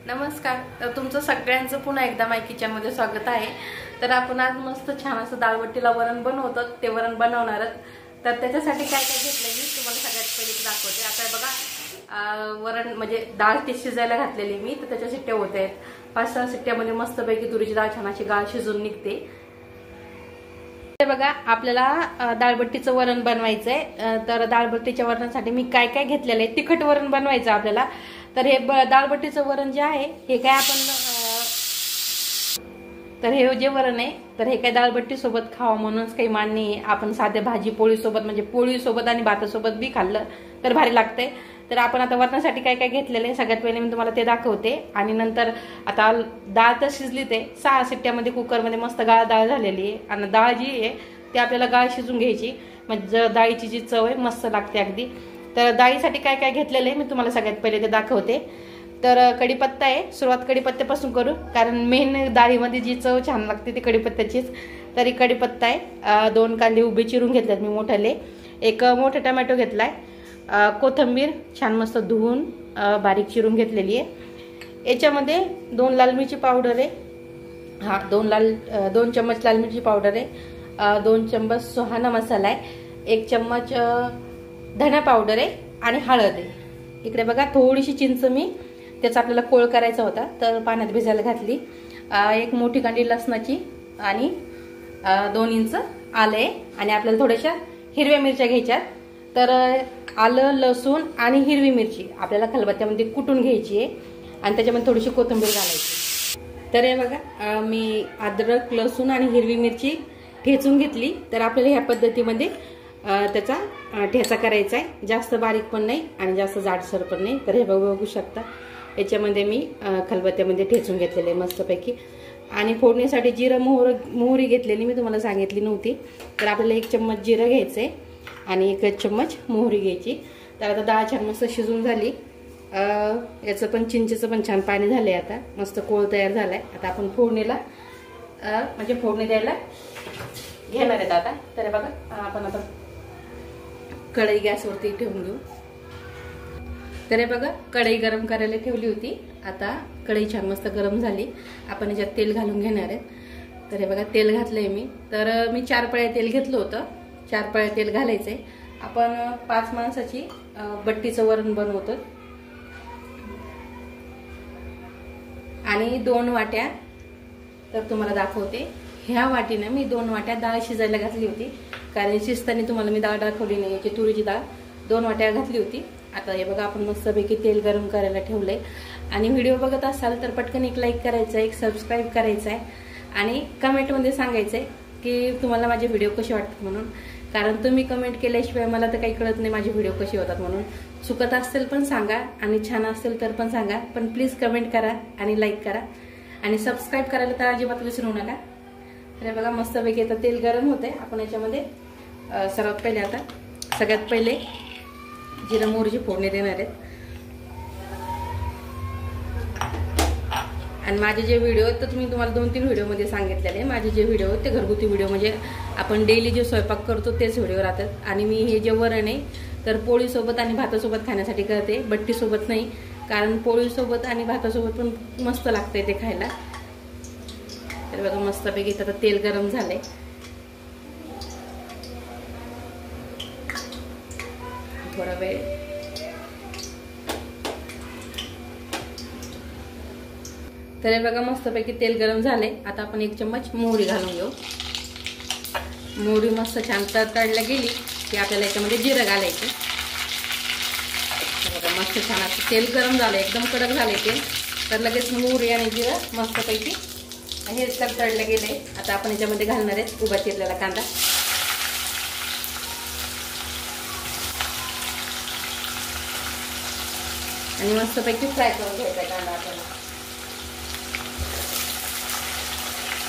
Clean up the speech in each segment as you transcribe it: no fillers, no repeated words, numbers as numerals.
नमस्कार. तर तुमचं सगळ्यांचं पुन्हा एकदा माय किचनमध्ये स्वागत आहे. तर आपण आज मस्त छान असं दाळबट्टीला वरण बनवतो. ते वरण बनवणार आहोत. तर त्याच्यासाठी काय काय घेतलं मी तुम्हाला सगळ्यात पहिले दाखवते. आता बघा वरण म्हणजे डाळ ती शिजायला घातलेली मी. तर त्याच्या शिट्ट्या होत आहेत. 5-6 शिट्ट्यामध्ये मस्तपैकी तुरीची डाळ छान अशी गाळ शिजून निघते. ते बघा आपल्याला दाळबट्टीचं वरण बनवायचंय. तर दाळबट्टीच्या वरणासाठी मी काय काय घेतलेलं आहे. तिखट वरण बनवायचं आपल्याला. तर हे दाळबट्टीचं वरण जे आहे हे काय आपण तर हे जे वरण आहे तर हे काय दाळबट्टी सोबत खावं म्हणूनच काही मान्य आहे. आपण साध्या भाजी पोळी सोबत म्हणजे पोळी सोबत आणि भातासोबत बी खाल्लं तर भारी लागतंय. तर आपण आता वरणासाठी काय काय घेतलेलं आहे सगळ्यात पहिले मी तुम्हाला ते दाखवते. आणि नंतर आता डाळ तर शिजली. ते 6 शिट्ट्यामध्ये कुकरमध्ये मस्त गाळ डाळ झालेली आहे. आणि डाळ जी आहे ती आपल्याला गाळ शिजून घ्यायची. म्हणजे डाळीची जी चव आहे मस्त लागते अगदी. तर डाळीसाठी काय काय घेतलेलं आहे मी तुम्हाला सगळ्यात पहिले ते दाखवते. तर कढीपत्ता आहे. सुरुवात कढीपत्त्यापासून करू कारण मेन डाळीमध्ये जी चव छान लागते ती कढीपत्त्याचीच. तरी कढीपत्ता आहे. 2 कांदे उभे चिरून घेतलेत मी मोठाले. एक मोठा टोमॅटो घेतलाय. कोथिंबीर छान मस्त धुवून बारीक चिरून घेतलेली आहे. याच्यामध्ये 2 लाल मिरची पावडर आहे. 2 चम्मच लाल मिरची पावडर आहे. 2 चम्मच सुहाना मसाला आहे. 1 चम्मच धना पावडर आहे आणि हळद आहे. इकडे बघा थोडीशी चिंच मी त्याचा आपल्याला कोळ करायचा होता तर पाण्यात भिजायला घातली. 1 मोठी कांडी लसणाची आणि 2 इंच आलं आहे. आणि आपल्याला थोड्याशा हिरव्या मिरच्या घ्यायच्या. तर आलं लसूण आणि हिरवी मिरची आपल्याला खलबत्त्यामध्ये कुटून घ्यायची आहे. आणि त्याच्यामध्ये थोडीशी कोथिंबीर घालायची. तर हे बघा मी अद्रक लसूण आणि हिरवी मिरची ठेचून घेतली. तर आपल्याला ह्या पद्धतीमध्ये त्याचा ठेचा करायचा आहे. जास्त बारीक पण नाही आणि जास्त जाडसर पण नाही. तर हे बघू शकता याच्यामध्ये मी खलबत्त्यामध्ये ठेचून घेतलेले मस्तपैकी. आणि फोडणीसाठी जिरं मोहरी घेतलेली मी तुम्हाला सांगितली नव्हती. तर आपल्याला 1 चम्मच जिरं घ्यायचंय आणि 1 चम्मच मोहरी घ्यायची. तर आता डाळ छान मस्त शिजून झाली. याचं पण चिंचेचं पण छान पाणी झालंय. आता मस्त कोळ तयार झालाय. आता आपण फोडणीला म्हणजे फोडणी द्यायला घेणार आहेत आता. तर बघा आपण आता कढई गॅसवरती ठेवून घेऊ. तर हे बघा कढई गरम करायला ठेवली होती. आता कढई छान मस्त गरम झाली. आपण याच्यात तेल घालून घेणार आहे. तर हे बघा तेल घातलंय मी. तर मी 4 पळ्या तेल घेतलं होतं. 4 पळ्या तेल घालायचंय. आपण 5 माणसाची बट्टीचं वरण बनवतो. आणि 2 वाट्या तर तुम्हाला दाखवते. ह्या वाटीनं मी 2 वाट्या डाळ शिजायला घातली होती. कारण शिजताना तुम्हाला मी डाळ दाखवली नाही. याची तुरीची डाळ 2 वाट्या घातली होती. आता हे बघा आपण मस्तपैकी तेल गरम करायला ठेवलंय. आणि व्हिडिओ बघत असाल तर पटकन एक लाईक करायचं आहे, एक सबस्क्राईब करायचं आहे आणि कमेंटमध्ये सांगायचं आहे की तुम्हाला माझे व्हिडिओ कसे वाटतात म्हणून. कारण तुम्ही कमेंट केल्याशिवाय मला तर काही कळत नाही माझे व्हिडिओ कसे होतात म्हणून. चुकत असतील पण सांगा आणि छान असेल तर पण सांगा. पण प्लीज कमेंट करा आणि लाईक करा आणि सबस्क्राईब करायला तर अजिबात विसरू नका. तर बघा मस्तपैकी आता तेल गरम होते. आपण याच्यामध्ये सर्वात पहिले आता सगळ्यात पहिले जिरं मोहरीची फोडणी देणार आहेत. आणि माझे जे व्हिडिओ आहेत तर मी तुम्हाला 2-3 व्हिडिओमध्ये सांगितलेले. माझे जे व्हिडिओ आहेत ते घरगुती व्हिडिओ म्हणजे आपण डेली जे स्वयंपाक करतो तेच व्हिडिओ राहतात. आणि मी हे जे वरण आहे तर पोळीसोबत आणि भातासोबत खाण्यासाठी करते, बट्टीसोबत नाही. कारण पोळीसोबत आणि भातासोबत पण मस्त लागतंय ते खायला. तर बघा मस्तपैकी आता तेल गरम झालंय. थोडा वेळ तर हे बघा मस्तपैकी तेल गरम झाले. आता आपण 1 चम्मच मोहरी घालून घेऊ. मोहरी मस्त छान तळल्या गेली की आपल्याला याच्यामध्ये जिरं घालायचं. मस्त छान असं तेल गरम झालं एकदम कडक झाले तेल. तर लगेच मोहरी आणि जिरं मस्तपैकी हे तळले गेले. आता आपण याच्यामध्ये घालणार आहेत उभा चिरलेला कांदा. आणि मस्तपैकी फ्राय करून घ्यायचा कांदा आपल्याला.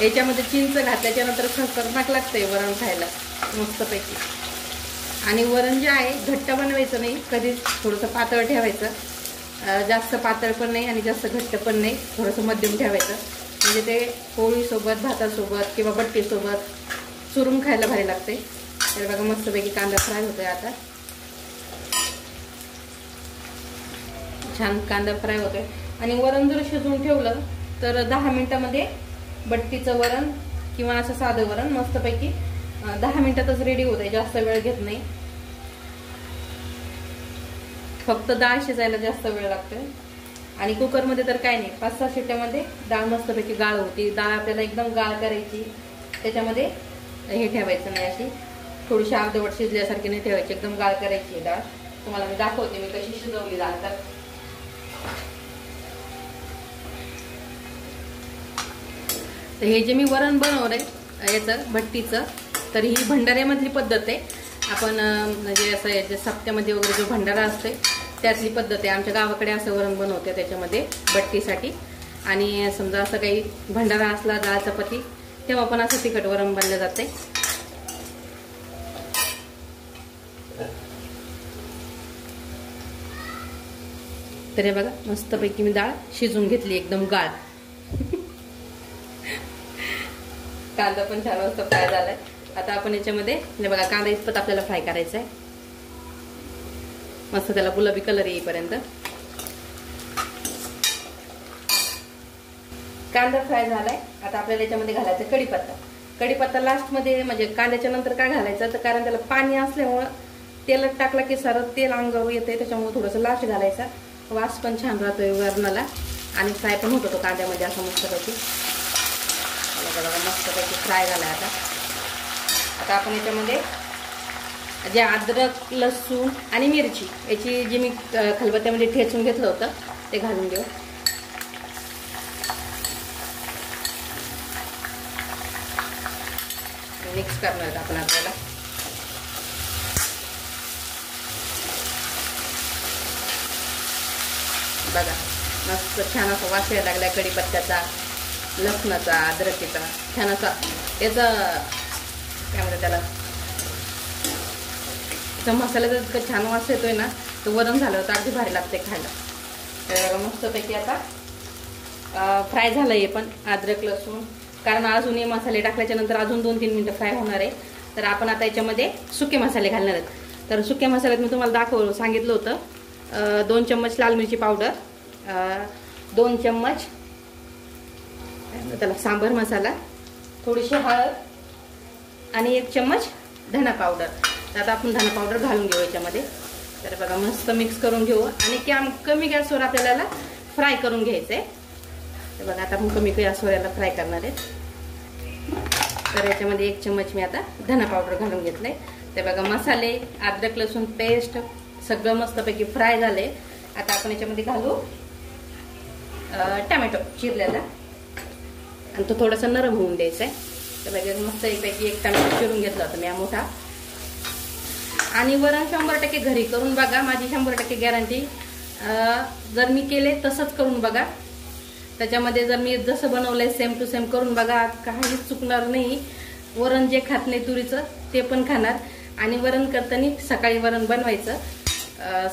याच्यामध्ये चिंच घातल्याच्या नंतर खतरनाक लागतंय वरण खायला मस्तपैकी. आणि वरण जे आहे घट्ट बनवायचं नाही कधीच. थोडंसं पातळ ठेवायचं. जास्त पातळ पण नाही आणि जास्त घट्ट पण नाही. थोडंसं मध्यम ठेवायचं म्हणजे ते पोळीसोबत भातासोबत किंवा बट्टीसोबत चुरून खायला भारी लागते. तर बघा मस्तपैकी कांदा फ्राय होतोय. आता छान कांदा फ्राय होतोय. आणि वरण जर शिजवून ठेवलं तर 10 मिनिटामध्ये बट्टीचं वरण किंवा असं साधं वरण मस्तपैकी 10 मिनिटातच रेडी होते, जास्त वेळ घेत नाही. फक्त डाळ शिजायला जास्त वेळ लागतोय. आणि कुकरमध्ये तर काय नाही, 5-6 शिट्ट्यामध्ये डाळ मस्तपैकी गाळ होती. डाळ आपल्याला एकदम गाळ करायची, त्याच्यामध्ये हे ठेवायचं नाही, अशी थोडीशी अर्धवट शिजल्यासारखी नाही ठेवायची, एकदम गाळ करायची डाळ. तुम्हाला मी दाखवते मी कशी शिजवली डाळ. तर हे जे मी वरण बनवलंय याचं भट्टीचं, तर ही भंडाऱ्यामधली पद्धत आहे. आपण म्हणजे असं सप्त्यामध्ये वगैरे जो भंडारा असतोय त्यातली पद्धत आहे. आमच्या गावाकडे असं वरण बनवते त्याच्यामध्ये बट्टीसाठी. आणि समजा असं काही भंडारा असला डाळ चपाती तेव्हा पण असं तिखट वरण बनलं जाते. तर हे बघा मस्तपैकी मी डाळ शिजून घेतली एकदम गाळ. कांदा पण छान मस्त फ्राय झालाय. आता आपण याच्यामध्ये हे बघा कांदा इतपत आपल्याला फ्राय करायचा आहे, मस्त त्याला गुलाबी कलर येईपर्यंत. कांदा फ्राय झालाय. आता आपल्याला याच्यामध्ये घालायचं कढीपत्ता. कढीपत्ता लास्ट मध्ये, म्हणजे कांद्याच्या नंतर काय घालायचं तर कारण त्याला पाणी असल्यामुळं तेलात टाकला की सारं तेल अंगावर येते, त्याच्यामुळे थोडंसं लास्ट घालायचा. वास पण छान राहतोय वरणाला आणि फ्राय पण होतो तो कांद्यामध्ये असं मस्तपैकी. बघा मस्तपैकी फ्राय झालाय. आता आपण याच्यामध्ये जे अद्रक लसूण आणि मिरची याची जी मी खलबत्त्यामध्ये ठेचून घेतलं होतं ते घालून घेऊ. मिक्स करणार आहेत आपण आपल्याला. बघा मस्त छान असा वास यायला लागलाय कढीपत्त्याचा, लसणाचा, अद्रकीचा, छान असा याचा काय म्हणतात त्याला, मसाल्याचा इतका छान वास येतोय ना, तो वरण झालं तर अगदी भारी लागते खायला. तर मस्तपैकी आता फ्राय झालं हे पण अद्रक लसूण, कारण अजून हे मसाले टाकल्याच्या नंतर अजून 2-3 मिनिटं फ्राय होणार आहे. तर आपण आता याच्यामध्ये सुके मसाले घालणार आहेत. तर सुक्या मसाल्यात मी तुम्हाला सांगितलं होतं 2 चम्मच लाल मिरची पावडर, 2 चम्मच त्याला सांबर मसाला, थोडीशी हळद आणि 1 चम्मच धना पावडर. तर आता आपण धना पावडर घालून घेऊ याच्यामध्ये. तर बघा मस्त मिक्स करून घेऊ आणि कमी गॅसवर आपल्याला फ्राय करून घ्यायचं आहे. तर बघा आता आपण कमी गॅसवर याला फ्राय करणार आहे. तर याच्यामध्ये 1 चम्मच मी आता धना पावडर घालून घेतलंय. ते बघा मसाले, अद्रक लसूण पेस्ट सगळं मस्तपैकी फ्राय झाले. आता आपण याच्यामध्ये घालू टमॅटो चिरलेला आणि तो थोडासा नरम होऊन द्यायचा आहे. तर बघा मस्त पैकी 1 टमॅटो चिरून घेतला होता मी मोठा. आणि वरण 100% घरी करून बघा, माझी 100% गॅरंटी. जर मी केले तसंच करून बघा, त्याच्यामध्ये जर मी जसं बनवलंय सेम टू सेम करून बघा, काहीच चुकणार नाही. वरण जे खात नाही तुरीचं ते पण खाणार. आणि वरण करताना सकाळी वरण बनवायचं,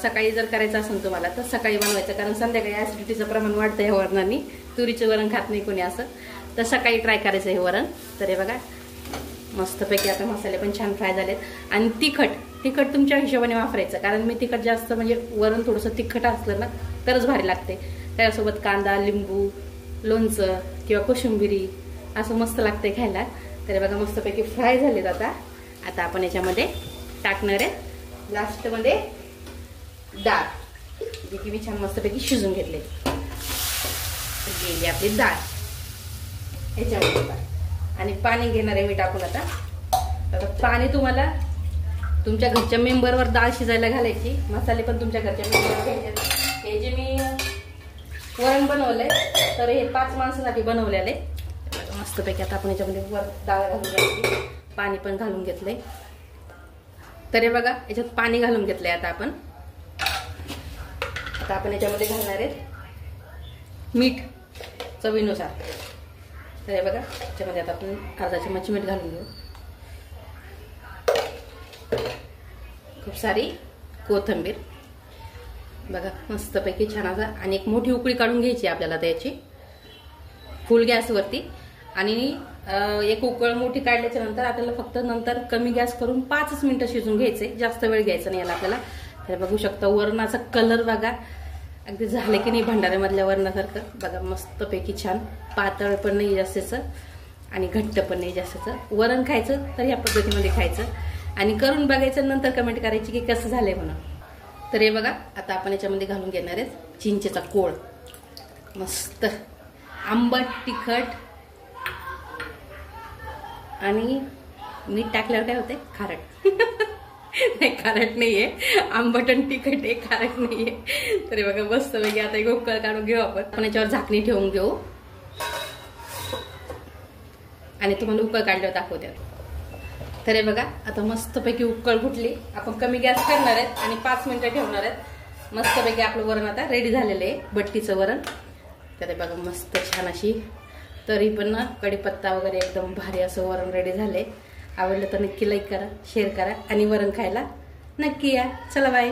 सकाळी जर करायचं असेल तुम्हाला तर सकाळी बनवायचं, कारण संध्याकाळी ऍसिडिटीचं प्रमाण वाढतं ह्या वरणाने. तुरीचं वरण खात नाही कोणी असं, तर सकाळी ट्राय करायचं हे वरण. तर हे बघा मस्तपैकी आता मसाले पण छान फ्राय झालेत. आणि तिखट तुमच्या हिशोबाने वापरायचं, कारण मी तिखट जास्त म्हणजे वरण थोडंसं तिखट असलं ना तरच भारी लागते. त्याच्यासोबत कांदा, लिंबू, लोणचं किंवा कोशिंबिरी असं मस्त लागते खायला. तर बघा मस्तपैकी फ्राय झालेत. आता आपण याच्यामध्ये टाकणार आहे लास्टमध्ये डाळ, जी की मी छान मस्तपैकी शिजून घेतली. गेली आपली डाळ याच्यामध्ये. आणि पाणी घेणार आहे मी टाकून. आता पाणी तुम्हाला तुमच्या घरच्या मेंबरवर डाळ शिजायला घालायची, मसाले पण तुमच्या घरच्या मेंबरवर घ्यायचे. हे जे मी वरण बनवलंय तर हे 5 माणसासाठी बनवलेले. मस्तपैकी आता आपण याच्यामध्ये वर डाळ घालून घ्यायची, पाणी पण घालून घेतलंय. तर हे बघा याच्यात पाणी घालून घेतलंय. आता आपण याच्यामध्ये घालणार आहेत मीठ चवीनुसार. तर हे बघा याच्यामध्ये आता आपण अर्धा चम्मच मीठ घालून घेऊ. खूप सारी कोथिंबीर बघा मस्तपैकी छान असा. आणि एक मोठी उकळी काढून घ्यायची आपल्याला त्याची फुल गॅसवरती. आणि एक उकळ मोठी काढल्याच्या नंतर आपल्याला फक्त नंतर कमी गॅस करून 5 मिनिटं शिजून घ्यायचे, जास्त वेळ घ्यायचा नाही याला आपल्याला. तर बघू शकता वरणाचा कलर बघा अगदी झाले की नाही भंडाऱ्यामधल्या वरणासारखं. बघा मस्तपैकी छान, पातळ पण नाही जास्तच आणि घट्ट पण नाही जास्तच. वरण खायचं तर या पद्धतीमध्ये खायचं आणि करून बघायचं, नंतर कमेंट करायची की कसं झालंय म्हणून. तर हे बघा आता आपण याच्यामध्ये घालून घेणार आहे चिंचेचा कोळ. मस्त आंबट तिखट आणि मीठ टाकल्यावर काय होते खारट. नाही खारट नाहीये, आंबट आणि तिखट आहे, खारट नाहीये. तरी बघा मस्त पैकी आता एक उकळ काढून घेऊ आपण याच्यावर झाकणी ठेवून घेऊ आणि तुम्हाला उकळ काढल्यावर दाखवते. तर हे बघा आता मस्तपैकी उकळ फुटली. आपण कमी गॅस करणार आहेत आणि 5 मिनिटं ठेवणार आहेत. मस्तपैकी आपलं वरण आता रेडी झालेलं आहे, बट्टीचं वरण. तर हे बघा मस्त छान अशी तरी पण ना कढीपत्ता वगैरे एकदम भारी असं वरण रेडी झाले. आवडलं तर नक्की लाईक करा, शेअर करा आणि वरण खायला नक्की या. चला बाय.